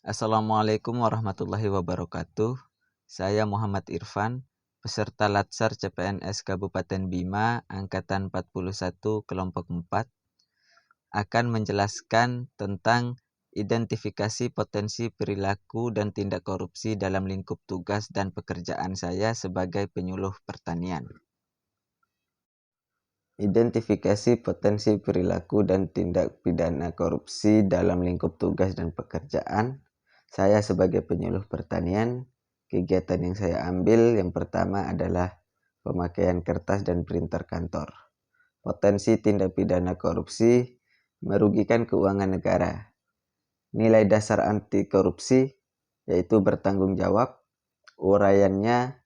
Assalamualaikum warahmatullahi wabarakatuh. Saya Muhammad Irfan, peserta Latsar CPNS Kabupaten Bima Angkatan 41 Kelompok 4, akan menjelaskan tentang identifikasi potensi perilaku dan tindak korupsi dalam lingkup tugas dan pekerjaan saya sebagai penyuluh pertanian. Identifikasi potensi perilaku dan tindak pidana korupsi dalam lingkup tugas dan pekerjaan saya sebagai penyuluh pertanian. Kegiatan yang saya ambil yang pertama adalah pemakaian kertas dan printer kantor. Potensi tindak pidana korupsi merugikan keuangan negara. Nilai dasar anti korupsi yaitu bertanggung jawab. Uraiannya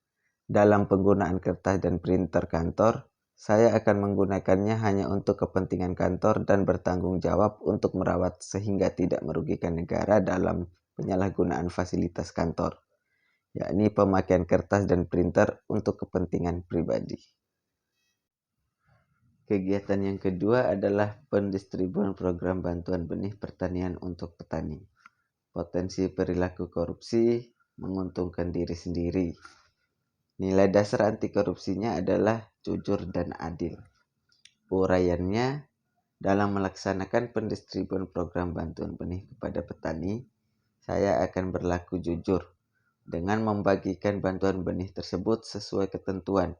dalam penggunaan kertas dan printer kantor, saya akan menggunakannya hanya untuk kepentingan kantor dan bertanggung jawab untuk merawat sehingga tidak merugikan negara dalam penyalahgunaan fasilitas kantor, yakni pemakaian kertas dan printer untuk kepentingan pribadi. Kegiatan yang kedua adalah pendistribusian program bantuan benih pertanian untuk petani. Potensi perilaku korupsi menguntungkan diri sendiri. Nilai dasar anti korupsinya adalah jujur dan adil. Uraiannya, dalam melaksanakan pendistribusian program bantuan benih kepada petani, saya akan berlaku jujur dengan membagikan bantuan benih tersebut sesuai ketentuan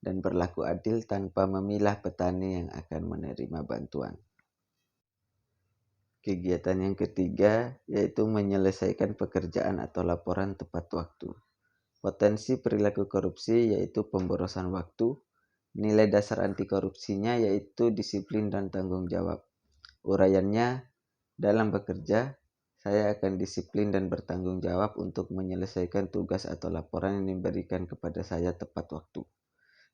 dan berlaku adil tanpa memilah petani yang akan menerima bantuan. Kegiatan yang ketiga yaitu menyelesaikan pekerjaan atau laporan tepat waktu. Potensi perilaku korupsi yaitu pemborosan waktu. Nilai dasar anti korupsinya yaitu disiplin dan tanggung jawab. Uraiannya, dalam bekerja, saya akan disiplin dan bertanggung jawab untuk menyelesaikan tugas atau laporan yang diberikan kepada saya tepat waktu,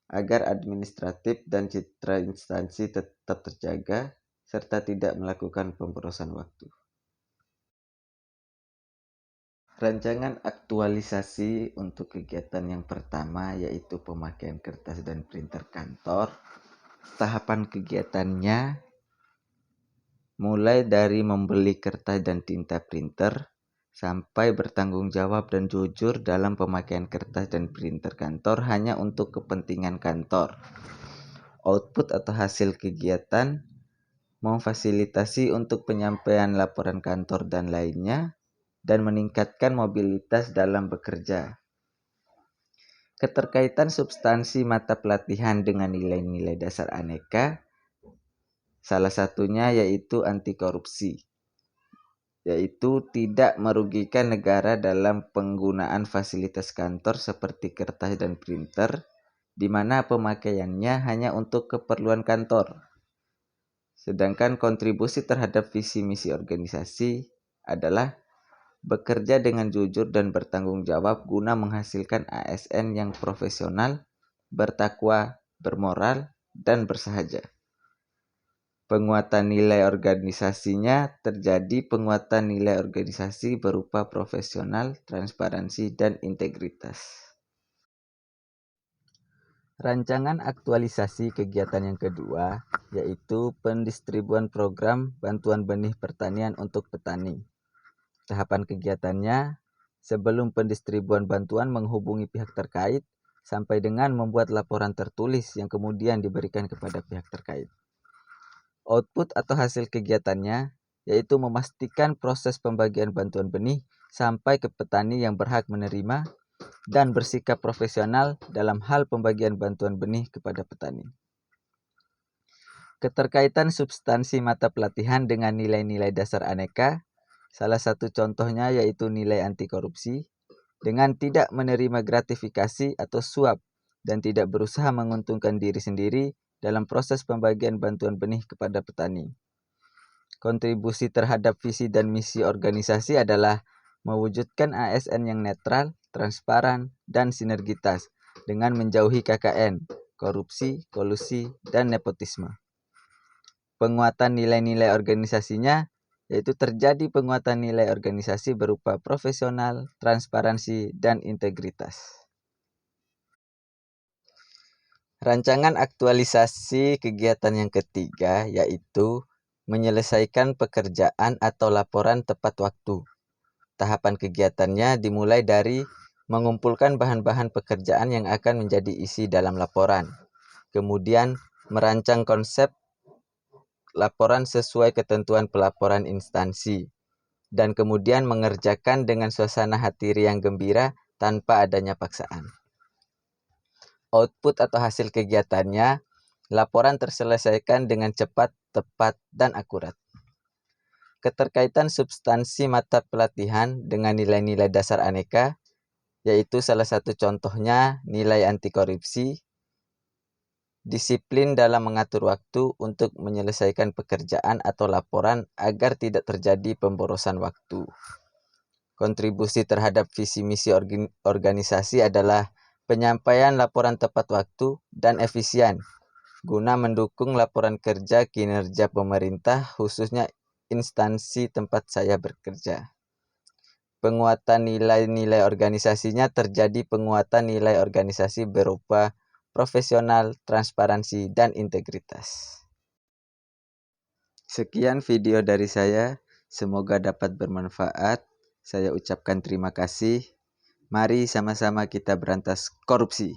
agar administratif dan citra instansi tetap terjaga, serta tidak melakukan pemborosan waktu. Rancangan aktualisasi untuk kegiatan yang pertama yaitu pemakaian kertas dan printer kantor. Tahapan kegiatannya mulai dari membeli kertas dan tinta printer sampai bertanggung jawab dan jujur dalam pemakaian kertas dan printer kantor hanya untuk kepentingan kantor. Output atau hasil kegiatan memfasilitasi untuk penyampaian laporan kantor dan lainnya, dan meningkatkan mobilitas dalam bekerja. Keterkaitan substansi mata pelatihan dengan nilai-nilai dasar aneka, salah satunya yaitu anti korupsi, yaitu tidak merugikan negara dalam penggunaan fasilitas kantor seperti kertas dan printer, di mana pemakaiannya hanya untuk keperluan kantor. Sedangkan kontribusi terhadap visi misi organisasi adalah bekerja dengan jujur dan bertanggung jawab guna menghasilkan ASN yang profesional, bertakwa, bermoral, dan bersahaja. Penguatan nilai organisasinya terjadi penguatan nilai organisasi berupa profesional, transparansi, dan integritas. Rancangan aktualisasi kegiatan yang kedua yaitu pendistribusian program bantuan benih pertanian untuk petani. Tahapan kegiatannya, sebelum pendistribusian bantuan menghubungi pihak terkait, sampai dengan membuat laporan tertulis yang kemudian diberikan kepada pihak terkait. Output atau hasil kegiatannya, yaitu memastikan proses pembagian bantuan benih sampai ke petani yang berhak menerima dan bersikap profesional dalam hal pembagian bantuan benih kepada petani. Keterkaitan substansi mata pelatihan dengan nilai-nilai dasar aneka, salah satu contohnya yaitu nilai anti korupsi, dengan tidak menerima gratifikasi atau suap dan tidak berusaha menguntungkan diri sendiri dalam proses pembagian bantuan benih kepada petani. Kontribusi terhadap visi dan misi organisasi adalah mewujudkan ASN yang netral, transparan, dan sinergitas dengan menjauhi KKN, korupsi, kolusi, dan nepotisme. Penguatan nilai-nilai organisasinya yaitu terjadi penguatan nilai organisasi berupa profesional, transparansi, dan integritas. Rancangan aktualisasi kegiatan yang ketiga yaitu menyelesaikan pekerjaan atau laporan tepat waktu. tahapan kegiatannya dimulai dari mengumpulkan bahan-bahan pekerjaan yang akan menjadi isi dalam laporan. Kemudian merancang konsep laporan sesuai ketentuan pelaporan instansi. Dan kemudian mengerjakan dengan suasana hati riang gembira tanpa adanya paksaan. Output atau hasil kegiatannya, laporan terselesaikan dengan cepat, tepat, dan akurat. Keterkaitan substansi mata pelatihan dengan nilai-nilai dasar aneka, yaitu salah satu contohnya nilai anti korupsi, disiplin dalam mengatur waktu untuk menyelesaikan pekerjaan atau laporan agar tidak terjadi pemborosan waktu. Kontribusi terhadap visi misi organisasi adalah penyampaian laporan tepat waktu dan efisien guna mendukung laporan kerja kinerja pemerintah, khususnya instansi tempat saya bekerja. Penguatan nilai-nilai organisasinya terjadi penguatan nilai organisasi berupa profesional, transparansi, dan integritas. Sekian video dari saya, semoga dapat bermanfaat. Saya ucapkan terima kasih. Mari sama-sama kita berantas korupsi.